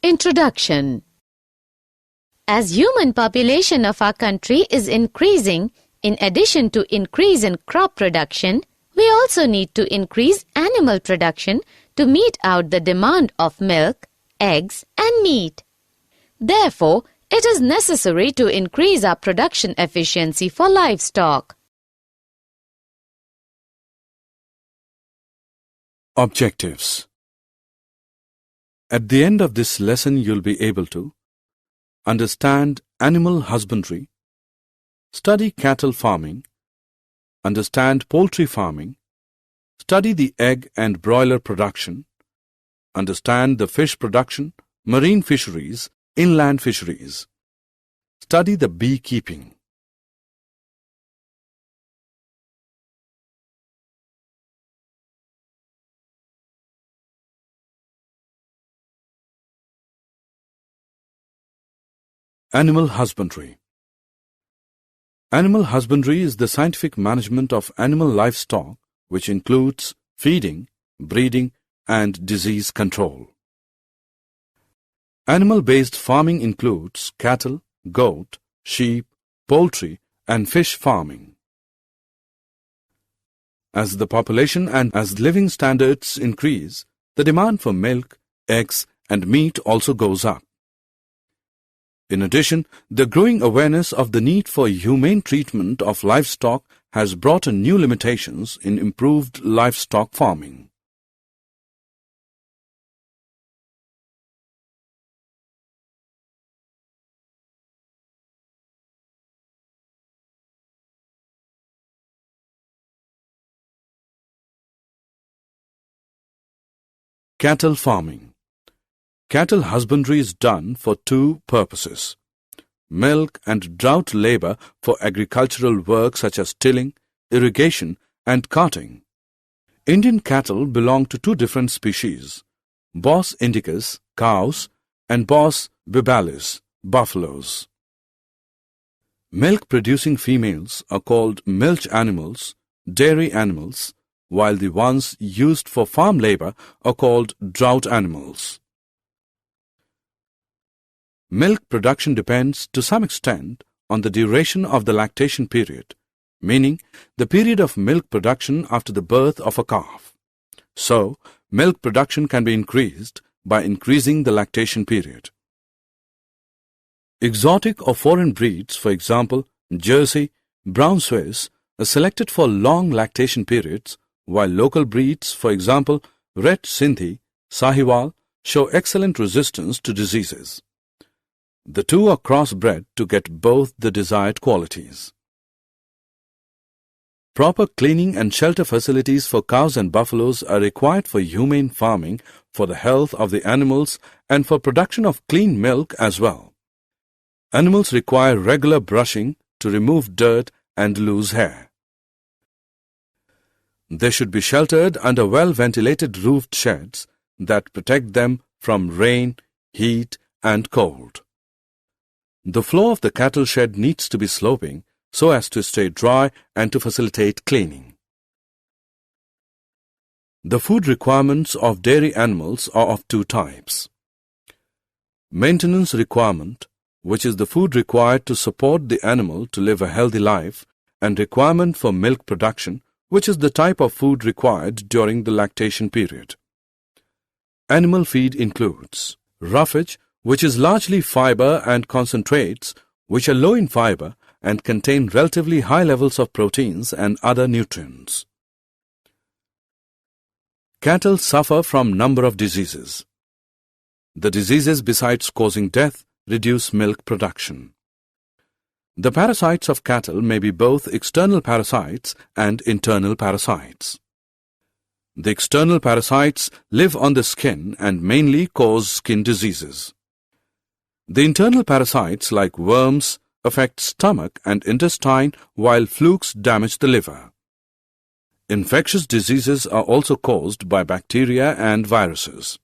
Introduction. As human population of our country is increasing, in addition to increase in crop production, we also need to increase animal production to meet out the demand of milk, eggs and meat. Therefore, it is necessary to increase our production efficiency for livestock. Objectives. At the end of this lesson, you'll be able to understand animal husbandry, study cattle farming, understand poultry farming, study the egg and broiler production, understand the fish production, marine fisheries, inland fisheries, study the beekeeping. Animal husbandry. Animal husbandry is the scientific management of animal livestock which includes feeding, breeding and disease control. Animal-based farming includes cattle, goat, sheep, poultry and fish farming. As the population and as living standards increase, the demand for milk, eggs and meat also goes up. In addition, the growing awareness of the need for humane treatment of livestock has brought in new limitations in improved livestock farming. Cattle farming. Cattle husbandry is done for two purposes: milk and drought labor for agricultural work such as tilling, irrigation and carting. Indian cattle belong to two different species: Bos indicus, cows, and Bos bibalis, buffaloes. Milk-producing females are called milch animals, dairy animals, while the ones used for farm labor are called drought animals. Milk production depends to some extent on the duration of the lactation period, meaning the period of milk production after the birth of a calf. So, milk production can be increased by increasing the lactation period. Exotic or foreign breeds, for example, Jersey, Brown Swiss, are selected for long lactation periods, while local breeds, for example, Red Sindhi, Sahiwal, show excellent resistance to diseases. The two are crossbred to get both the desired qualities. Proper cleaning and shelter facilities for cows and buffaloes are required for humane farming, for the health of the animals and for production of clean milk as well. Animals require regular brushing to remove dirt and loose hair. They should be sheltered under well-ventilated roofed sheds that protect them from rain, heat and cold. The floor of the cattle shed needs to be sloping so as to stay dry and to facilitate cleaning. The food requirements of dairy animals are of two types: maintenance requirement, which is the food required to support the animal to live a healthy life, and requirement for milk production, which is the type of food required during the lactation period. Animal feed includes roughage, which is largely fiber and concentrates, which are low in fiber and contain relatively high levels of proteins and other nutrients. Cattle suffer from number of diseases. The diseases, besides causing death, reduce milk production. The parasites of cattle may be both external parasites and internal parasites. The external parasites live on the skin and mainly cause skin diseases. The internal parasites, like worms, affect stomach and intestine, while flukes damage the liver. Infectious diseases are also caused by bacteria and viruses.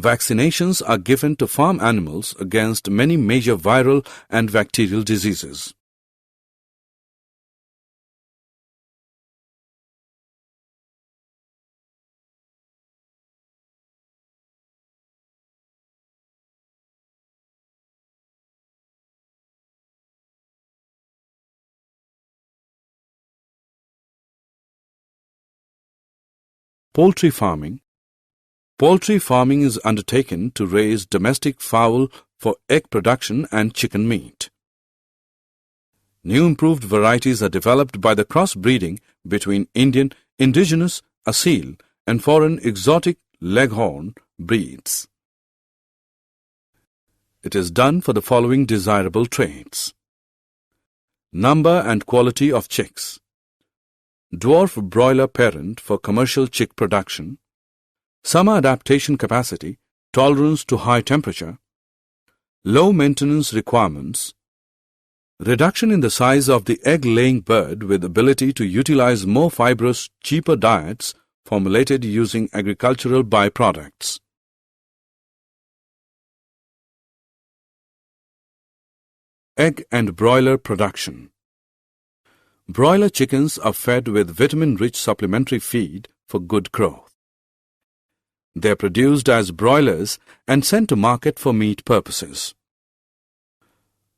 Vaccinations are given to farm animals against many major viral and bacterial diseases. poultry farming. Poultry farming is undertaken to raise domestic fowl for egg production and chicken meat. New improved varieties are developed by the cross-breeding between Indian, indigenous, Asil and foreign exotic Leghorn breeds. It is done for the following desirable traits: number and quality of chicks, dwarf broiler parent for commercial chick production, summer adaptation capacity, tolerance to high temperature, low maintenance requirements, reduction in the size of the egg-laying bird with ability to utilize more fibrous, cheaper diets formulated using agricultural byproducts. Egg and broiler production. Broiler chickens are fed with vitamin-rich supplementary feed for good growth. They are produced as broilers and sent to market for meat purposes.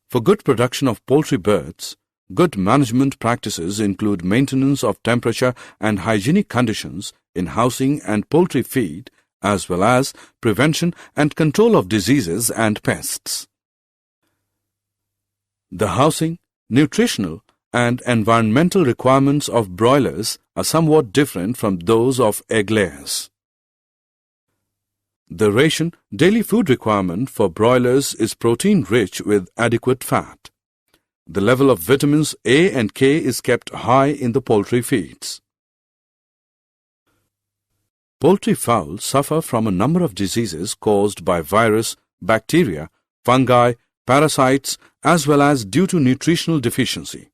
For good production of poultry birds, good management practices include maintenance of temperature and hygienic conditions in housing and poultry feed, as well as prevention and control of diseases and pests. The housing, nutritional, and environmental requirements of broilers are somewhat different from those of egg layers. The ration daily food requirement for broilers is protein-rich with adequate fat. The level of vitamins A and K is kept high in the poultry feeds. Poultry fowl suffer from a number of diseases caused by virus, bacteria, fungi, parasites, as well as due to nutritional deficiency.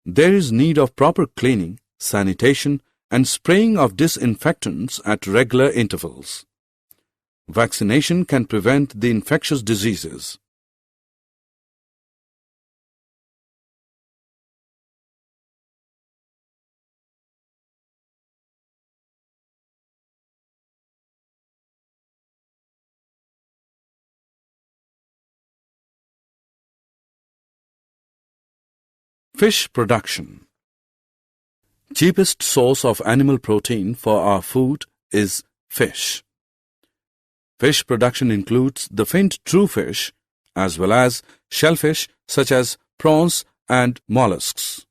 There is need of proper cleaning, sanitation, and spraying of disinfectants at regular intervals. Vaccination can prevent the infectious diseases. Fish production. Cheapest source of animal protein for our food is fish. Fish production includes the finned true fish as well as shellfish such as prawns and mollusks.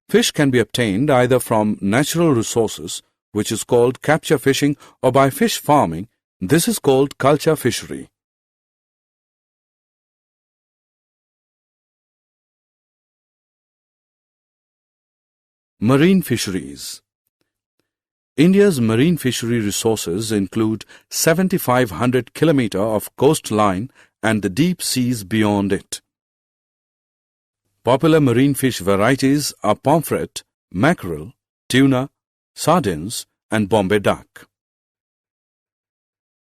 Fish can be obtained either from natural resources, which is called capture fishing, or by fish farming. This is called culture fishery. Marine fisheries. India's marine fishery resources include 7,500 km of coastline and the deep seas beyond it. Popular marine fish varieties are pomfret, mackerel, tuna, sardines, and Bombay duck.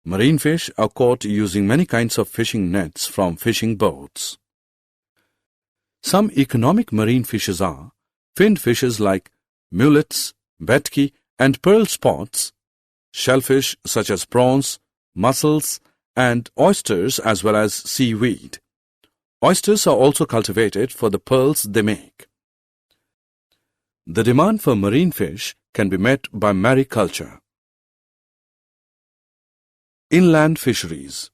Marine fish are caught using many kinds of fishing nets from fishing boats. Some economic marine fishes are finned fishes like mullets, vetki, and pearl spots, shellfish such as prawns, mussels, and oysters as well as seaweed. Oysters are also cultivated for the pearls they make. The demand for marine fish can be met by mariculture. Inland fisheries.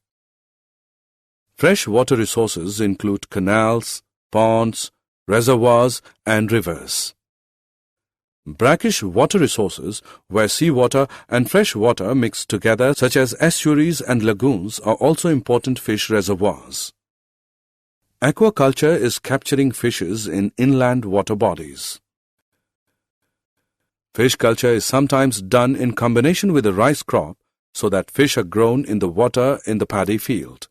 Fresh water resources include canals, ponds, reservoirs, and rivers. Brackish water resources, where seawater and fresh water mix together, such as estuaries and lagoons, are also important fish reservoirs. Aquaculture is capturing fishes in inland water bodies. Fish culture is sometimes done in combination with a rice crop so that fish are grown in the water in the paddy field.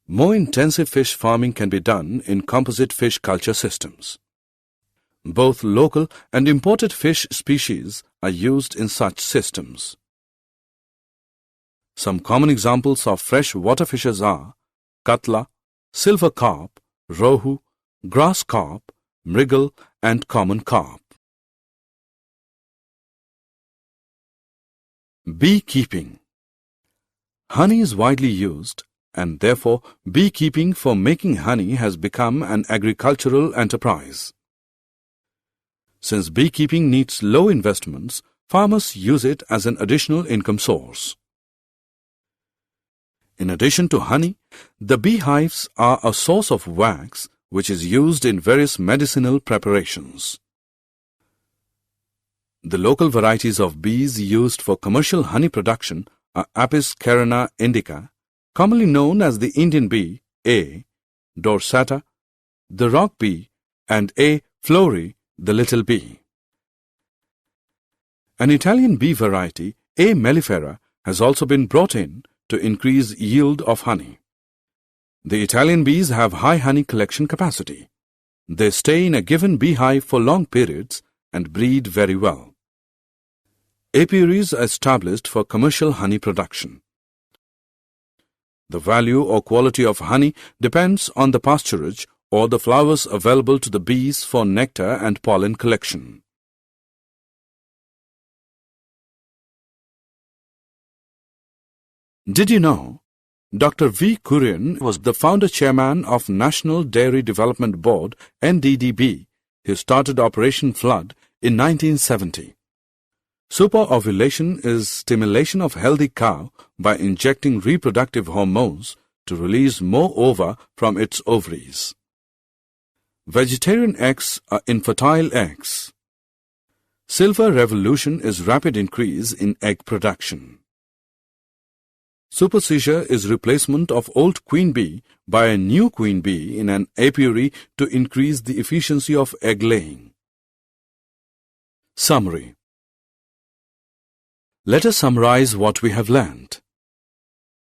More intensive fish farming can be done in composite fish culture systems. Both local and imported fish species are used in such systems. Some common examples of fresh water fishes are katla, silver carp, rohu, grass carp, mrigal, and common carp. Beekeeping. Honey is widely used, and therefore beekeeping for making honey has become an agricultural enterprise. Since beekeeping needs low investments, farmers use it as an additional income source. In addition to honey, the beehives are a source of wax which is used in various medicinal preparations. The local varieties of bees used for commercial honey production are Apis carina indica, commonly known as the Indian bee, A. dorsata, the rock bee, and A. flori, the little bee. An Italian bee variety, A. mellifera, has also been brought in to increase yield of honey. The Italian bees have high honey collection capacity. They stay in a given beehive for long periods and breed very well. Apiaries are established for commercial honey production. The value or quality of honey depends on the pasturage or the flowers available to the bees for nectar and pollen collection. Did you know Dr. V. Kurian was the founder-chairman of National Dairy Development Board, NDDB. He started Operation Flood in 1970. Superovulation is stimulation of healthy cow by injecting reproductive hormones to release more ova from its ovaries. Vegetarian eggs are infertile eggs. Silver revolution is rapid increase in egg production. Supersedure is replacement of old queen bee by a new queen bee in an apiary to increase the efficiency of egg laying. Summary. Let us summarize what we have learned.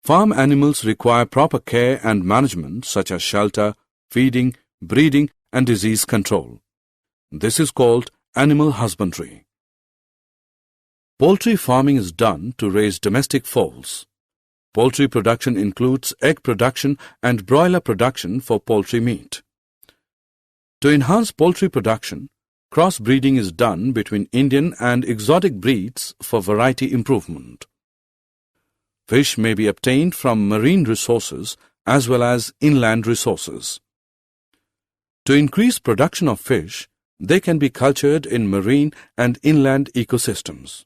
Farm animals require proper care and management such as shelter, feeding, breeding, and disease control. This is called animal husbandry. Poultry farming is done to raise domestic fowls. Poultry production includes egg production and broiler production for poultry meat. To enhance poultry production, crossbreeding is done between Indian and exotic breeds for variety improvement. Fish may be obtained from marine resources as well as inland resources. To increase production of fish, they can be cultured in marine and inland ecosystems.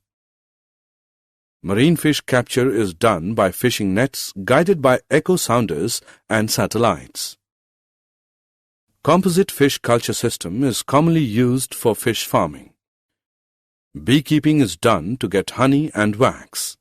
Marine fish capture is done by fishing nets guided by echo sounders and satellites. Composite fish culture system is commonly used for fish farming. Beekeeping is done to get honey and wax.